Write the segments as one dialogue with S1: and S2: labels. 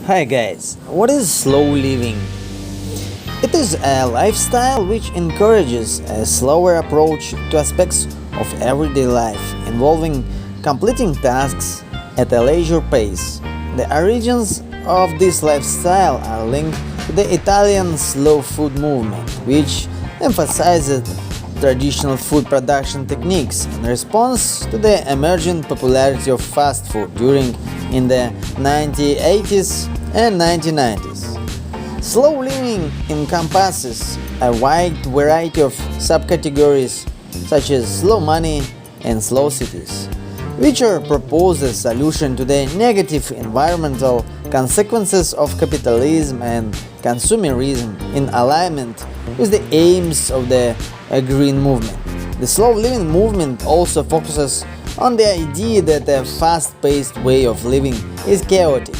S1: Hi guys, what is slow living? It is a lifestyle which encourages a slower approach to aspects of everyday life, involving completing tasks at a leisure pace. The origins of this lifestyle are linked to the Italian slow food movement, which emphasizes traditional food production techniques in response to the emergent popularity of fast food during in the 1980s and 1990s. Slow living encompasses a wide variety of subcategories such as slow money and slow cities, which are proposed as solution to the negative environmental consequences of capitalism and consumerism in alignment with the aims of the green movement. The slow living movement also focuses on the idea that a fast-paced way of living is chaotic,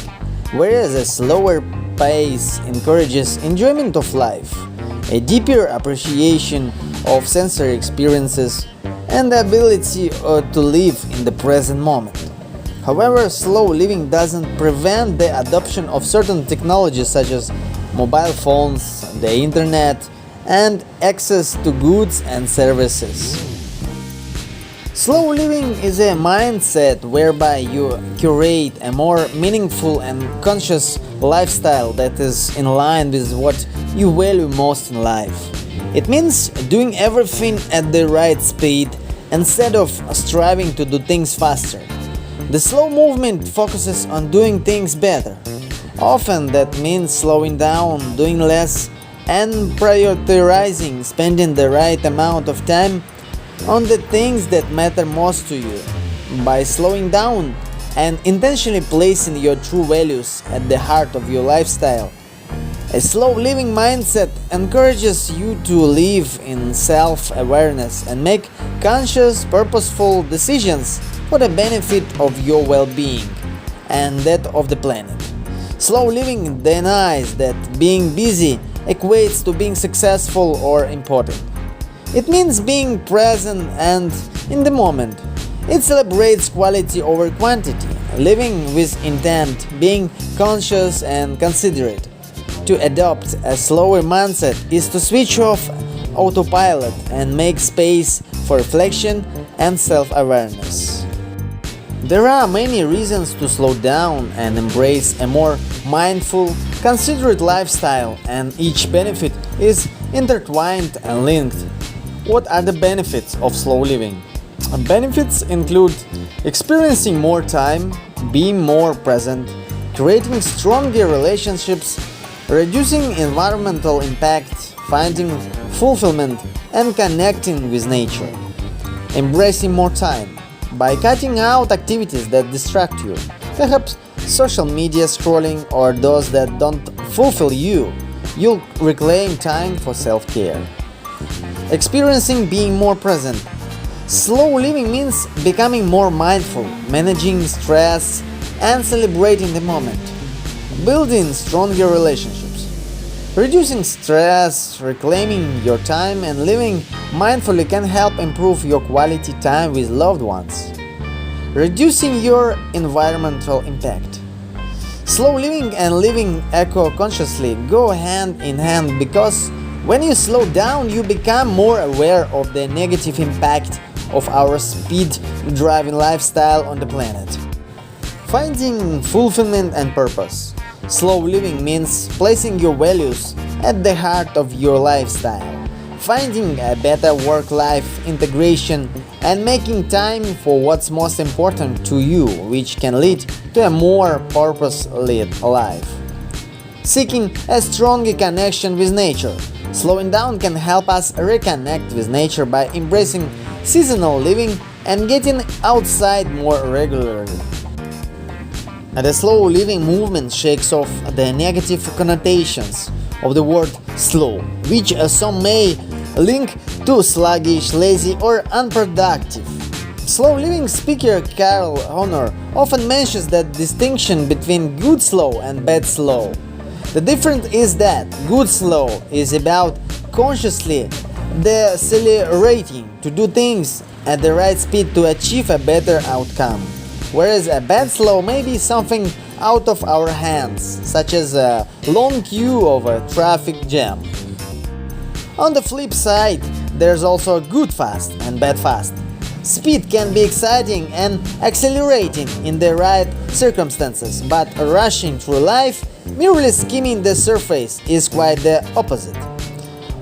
S1: whereas a slower pace encourages enjoyment of life, a deeper appreciation of sensory experiences, and the ability to live in the present moment. However, slow living doesn't prevent the adoption of certain technologies such as mobile phones, the internet, and access to goods and services. Slow living is a mindset whereby you curate a more meaningful and conscious lifestyle that is in line with what you value most in life. It means doing everything at the right speed instead of striving to do things faster. The slow movement focuses on doing things better. Often that means slowing down, doing less, and prioritizing spending the right amount of time on the things that matter most to you. By slowing down and intentionally placing your true values at the heart of your lifestyle, a slow living mindset encourages you to live in self-awareness and make conscious, purposeful decisions for the benefit of your well-being and that of the planet. Slow living denies that being busy equates to being successful or important. It means being present and in the moment. It celebrates quality over quantity, living with intent, being conscious and considerate. To adopt a slower mindset is to switch off autopilot and make space for reflection and self-awareness. There are many reasons to slow down and embrace a more mindful, considerate lifestyle, and each benefit is intertwined and linked. What are the benefits of slow living? Benefits include experiencing more time, being more present, creating stronger relationships, reducing environmental impact, finding fulfillment, and connecting with nature. Embracing more time by cutting out activities that distract you, perhaps social media scrolling or those that don't fulfill you. You'll reclaim time for self-care. Experiencing being more present. Slow living means becoming more mindful, managing stress, and celebrating the moment. Building stronger relationships. Reducing stress, reclaiming your time, and living mindfully can help improve your quality time with loved ones. Reducing your environmental impact. Slow living and living eco-consciously go hand in hand because when you slow down, you become more aware of the negative impact of our speed-driven lifestyle on the planet. Finding fulfillment and purpose. Slow living means placing your values at the heart of your lifestyle, finding a better work-life integration, and making time for what's most important to you, which can lead to a more purpose-led life. Seeking a stronger connection with nature. Slowing down can help us reconnect with nature by embracing seasonal living and getting outside more regularly. The slow living movement shakes off the negative connotations of the word slow, which some may link to sluggish, lazy, or unproductive. Slow living speaker Carl Honor often mentions the distinction between good slow and bad slow. The difference is that good slow is about consciously decelerating to do things at the right speed to achieve a better outcome, whereas a bad slow may be something out of our hands, such as a long queue of a traffic jam. On the flip side, there's also good fast and bad fast. Speed can be exciting and exhilarating in the right circumstances, but rushing through life, merely skimming the surface, is quite the opposite.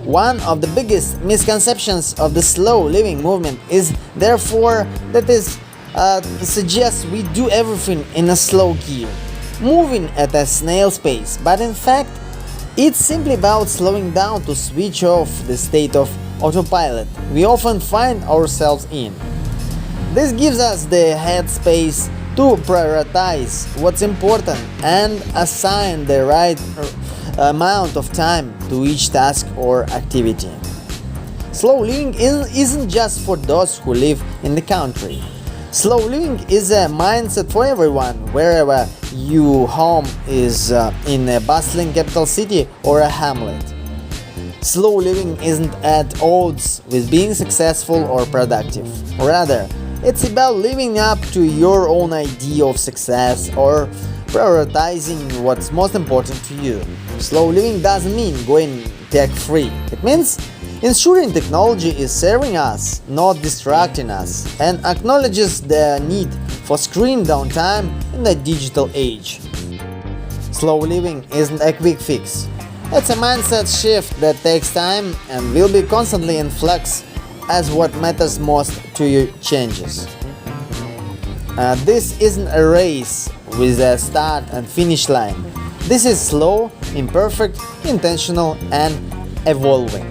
S1: One of the biggest misconceptions of the slow living movement is therefore that is suggests we do everything in a slow gear, moving at a snail's pace, but in fact it's simply about slowing down to switch off the state of autopilot we often find ourselves in. This gives us the headspace to prioritize what's important and assign the right amount of time to each task or activity. Slow living isn't just for those who live in the country. Slow living is a mindset for everyone, wherever your home is in a bustling capital city or a hamlet. Slow living isn't at odds with being successful or productive. Rather, it's about living up to your own idea of success or prioritizing what's most important to you. Slow living doesn't mean going tech-free. It means ensuring technology is serving us, not distracting us, and acknowledges the need for screen downtime in the digital age. Slow living isn't a quick fix. It's a mindset shift that takes time and will be constantly in flux as what matters most to you changes. This isn't a race with a start and finish line. This is slow, imperfect, intentional, and evolving.